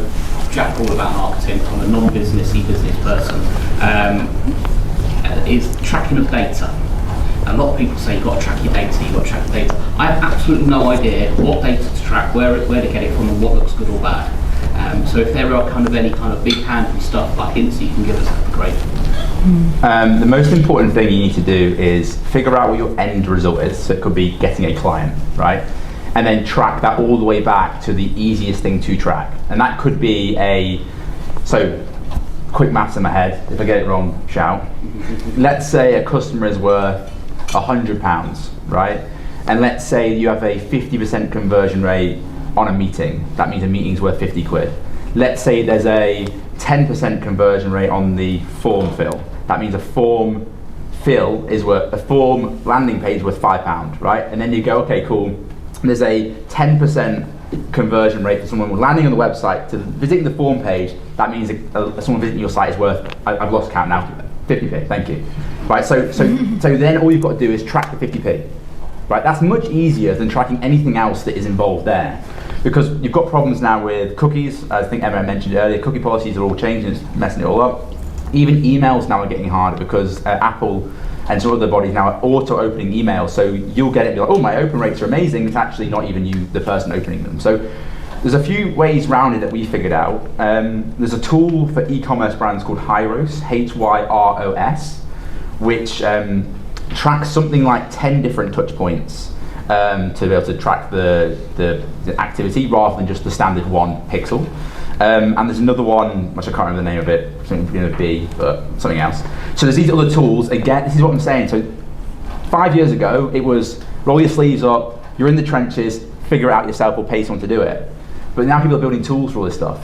Jack all about marketing, I'm a non-businessy business person, is tracking of data. A lot of people say you've got to track your data, you've got to track your data. I have absolutely no idea what data to track, where to get it from, and what looks good or bad. So if there are any kind of big handy stuff, like hints that you can give us, that'd be great. The most important thing you need to do is figure out what your end result is. So it could be getting a client, right? And then track that all the way back to the easiest thing to track. And that could be so quick maths in my head, if I get it wrong, shout. Let's say a customer is worth £100, right? And let's say you have a 50% conversion rate on a meeting. That means a meeting's worth 50 quid. Let's say there's a 10% conversion rate on the form fill. That means a form fill is worth, a form landing page is worth £5, right? And then you go, okay, cool. There's a 10% conversion rate for someone landing on the website to visiting the form page. That means someone visiting your site is worth, I've lost count now, 50p, thank you. Right, so then all you've got to do is track the 50p. Right, that's much easier than tracking anything else that is involved there. Because you've got problems now with cookies. I think Emma mentioned earlier, cookie policies are all changing, it's messing it all up. Even emails now are getting harder because Apple and some other bodies now are auto-opening emails, so you'll get it and be like, oh, my open rates are amazing. It's actually not even you, the person opening them. So there's a few ways around it that we figured out. There's a tool for e-commerce brands called Hyros, Hyros, which tracks something like 10 different touch points to be able to track the activity rather than just the standard one pixel. And there's another one, which I can't remember the name of it, something beginning with B, but something else. So there's these other tools. Again, this is what I'm saying. So 5 years ago, it was roll your sleeves up, you're in the trenches, figure it out yourself or pay someone to do it. But now people are building tools for all this stuff.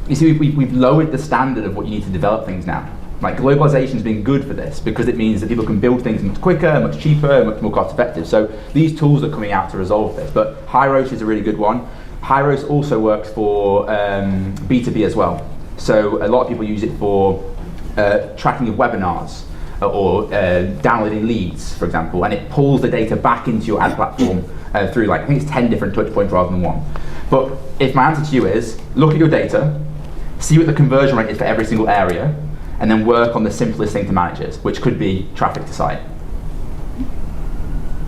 You see, we've lowered the standard of what you need to develop things now. Like globalization's been good for this because it means that people can build things much quicker, much cheaper, much more cost effective. So these tools are coming out to resolve this. But Hyros is a really good one. Hyros also works for B2B as well. So a lot of people use it for tracking of webinars or downloading leads, for example, and it pulls the data back into your ad platform through I think it's 10 different touch points rather than one. But if my answer to you is, look at your data, see what the conversion rate is for every single area, and then work on the simplest thing to manage it, which could be traffic to site.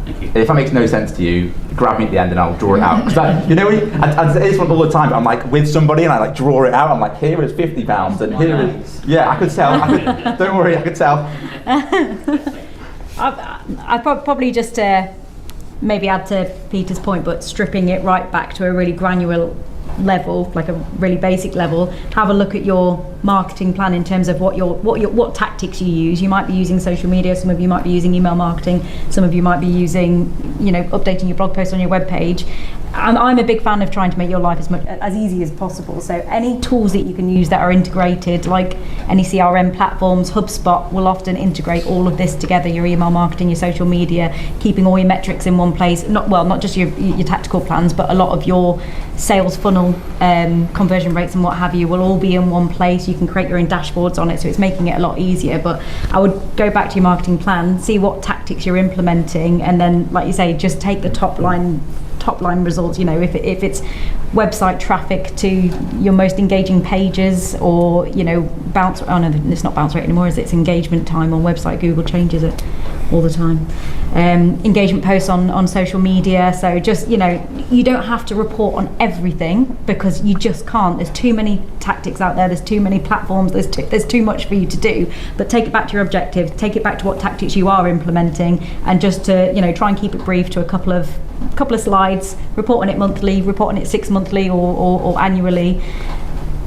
Thank you. If that makes no sense to you, grab me at the end and I'll draw it out. Because I say this one all the time, I'm like with somebody and I draw it out, I'm like, here is £50 and here is, yeah, I could tell, don't worry, I could tell. I'd probably just maybe add to Peter's point, but stripping it right back to a really granular level, like a really basic level. Have a look at your marketing plan in terms of what tactics you use. You might be using social media, some of you might be using email marketing, some of you might be using, updating your blog post on your web page. I'm a big fan of trying to make your life as easy as possible. So any tools that you can use that are integrated, like any CRM platforms, HubSpot will often integrate all of this together, your email marketing, your social media, keeping all your metrics in one place, not just your tactical plans, but a lot of your sales funnel conversion rates and what have you will all be in one place. You can create your own dashboards on it, so it's making it a lot easier. But I would go back to your marketing plan, see what tactics you're implementing, and then, like you say, just take the top line results. If it's website traffic to your most engaging pages, or bounce. Oh no, it's not bounce rate anymore. It's engagement time on website. Google changes it all the time. Engagement posts on social media. So just you don't have to report on everything because you just can't. There's too many tactics out there, there's too many platforms, there's too much for you to do. But take it back to your objectives, take it back to what tactics you are implementing, and just to, you know, try and keep it brief to a couple of slides, report on it monthly, report on it 6 monthly or annually,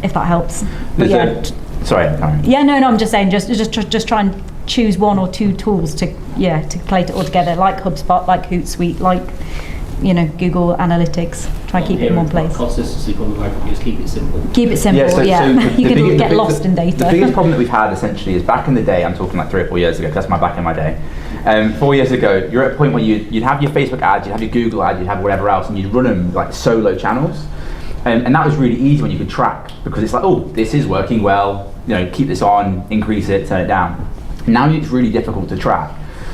if that helps. But Sorry. Yeah, no, I'm just saying, just try and choose 1 or 2 tools to collate it all together, like HubSpot, like Hootsuite, like, you know, Google Analytics. Try and keep it in one place. Consistency from the micro, just keep it simple. Keep it simple, you can get lost in data. The biggest problem that we've had essentially is back in the day, I'm talking like 3 or 4 years ago, 'cause that's back in my day. 4 years ago, you're at a point where you'd have your Facebook ads, you'd have your Google ads, you'd have whatever else, and you'd run them like solo channels. And that was really easy when you could track, because it's like, oh, this is working well, you know, keep this on, increase it, turn it down. Now it's really difficult to track.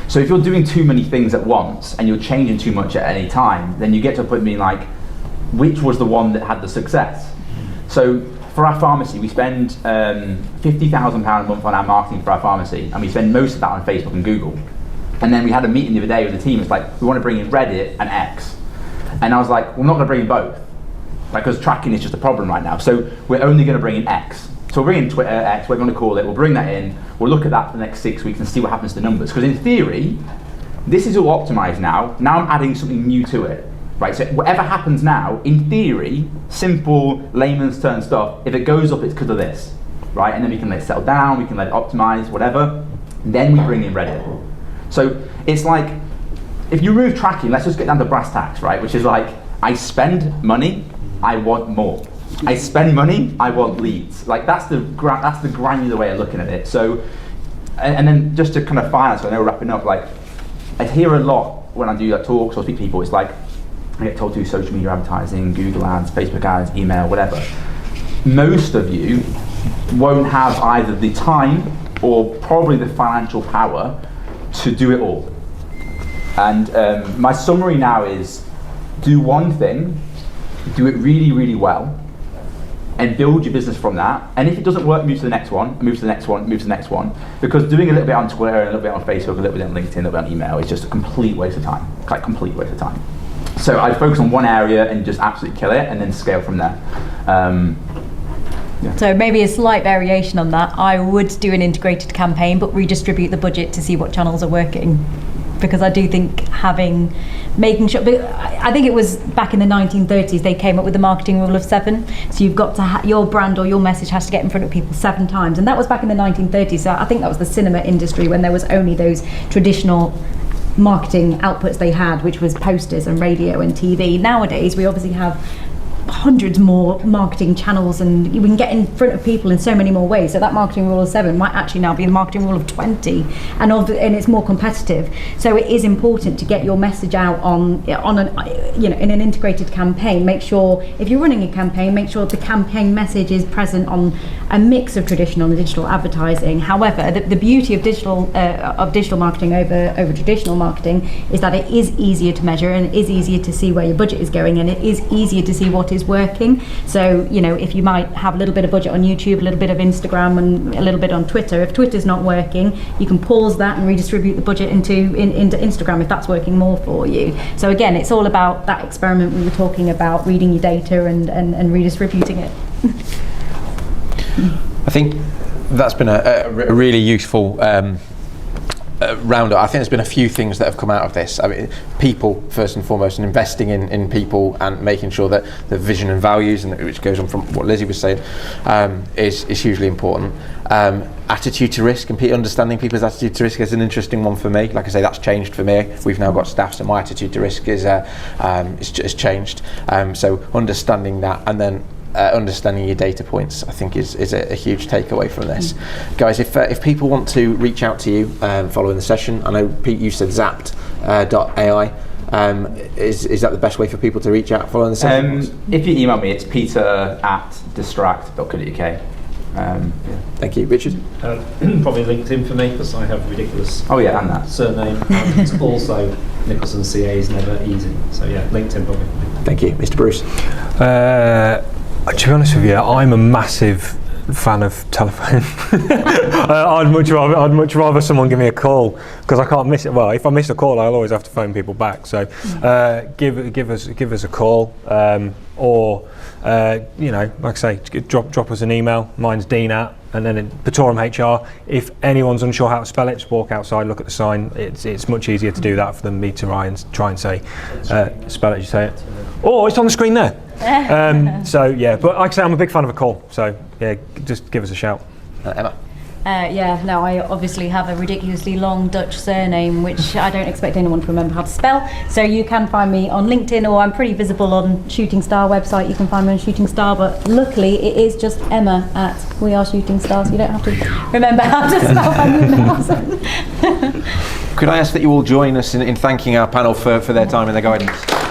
So if you're doing too many things at once and you're changing too much at any time, then you get to a point of being like, which was the one that had the success? So for our pharmacy, we spend £50,000 a month on our marketing for our pharmacy, and we spend most of that on Facebook and Google. And then we had a meeting the other day with the team. It's like, we want to bring in Reddit and X. And I was like, we're not going to bring in both, because tracking is just a problem right now. So we're only going to bring in X. So we'll bring in Twitter, X, whatever you want to call it, we'll bring that in, we'll look at that for the next 6 weeks and see what happens to the numbers. Because in theory, this is all optimized now. Now I'm adding something new to it, right? So whatever happens now, in theory, simple layman's term stuff, if it goes up, it's because of this, right? And then we can let it settle down, we can let it optimize, whatever. Then we bring in Reddit. So it's like, if you remove tracking, let's just get down to brass tacks, right? Which is like, I spend money, I want more. I spend money, I want leads. Like that's the granular way of looking at it. So, and then just to kind of finance, I know we're wrapping up, like I hear a lot when I do like talks or speak to people, it's like, I get told to do social media advertising, Google ads, Facebook ads, email, whatever. Most of you won't have either the time or probably the financial power to do it all. And my summary now is, do one thing, do it really, really well, and build your business from that. And if it doesn't work, move to the next one, move to the next one, move to the next one. Because doing a little bit on Twitter, a little bit on Facebook, a little bit on LinkedIn, a little bit on email is just a complete waste of time, like complete waste of time. So I'd focus on one area and just absolutely kill it and then scale from there. So maybe a slight variation on that. I would do an integrated campaign, but redistribute the budget to see what channels are working. Because I do think making sure, but I think it was back in the 1930s they came up with the marketing rule of 7. So you've got to your brand or your message has to get in front of people 7 times, and that was back in the 1930s. So I think that was the cinema industry when there was only those traditional marketing outputs they had, which was posters and radio and TV. Nowadays we obviously have hundreds more marketing channels, and we can get in front of people in so many more ways. So that marketing rule of 7 might actually now be the marketing rule of 20, and it's more competitive. So it is important to get your message out on an, you know, in an integrated campaign. Make sure if you're running a campaign, make sure the campaign message is present on a mix of traditional and digital advertising. However, the beauty of digital marketing over traditional marketing is that it is easier to measure, and it is easier to see where your budget is going, and it is easier to see what is working. So, you know, if you might have a little bit of budget on YouTube, a little bit of Instagram, and a little bit on Twitter, if Twitter's not working, you can pause that and redistribute the budget into Instagram if that's working more for you. So again, it's all about that experiment we were talking about, reading your data and redistributing it. I think that's been a really useful roundup. I think there's been a few things that have come out of this. I mean, people first and foremost, and investing in people and making sure that the vision and values, and which goes on from what Lizzie was saying, is hugely important. Attitude to risk and understanding people's attitude to risk is an interesting one for me. Like I say, that's changed for me. We've now got staff, so my attitude to risk is changed. So understanding that, and then understanding your data points, I think is a huge takeaway from this. Guys, if people want to reach out to you following the session, I know Pete, you said zapped.ai. Is that the best way for people to reach out following the session? If you email me, it's peter@distract.co.uk. Thank you. Richard? Probably LinkedIn for me, because I have ridiculous and that surname. And it's also Nicholson CA is never easy. So yeah, LinkedIn probably. Thank you. Mr. Bruce? To be honest with you, I'm a massive fan of telephone. I'd much rather someone give me a call, because I can't miss it. Well, if I miss a call, I'll always have to phone people back. So give us a call, or you know, like I say, drop us an email. Mine's Dean at, and then in Petaurum HR. If anyone's unsure how to spell it, just walk outside, look at the sign. It's much easier to do that for than me to try and say spell it as you say it. Oh, it's on the screen there. So yeah, but like I say, I'm a big fan of a call. So yeah, just give us a shout. Emma. Yeah, no, I obviously have a ridiculously long Dutch surname, which I don't expect anyone to remember how to spell. So you can find me on LinkedIn, or I'm pretty visible on Shooting Star website. You can find me on Shooting Star, but luckily it is just Emma at We Are Shooting Star, so you don't have to remember how to spell my name. Could I ask that you all join us in thanking our panel for their time and their guidance?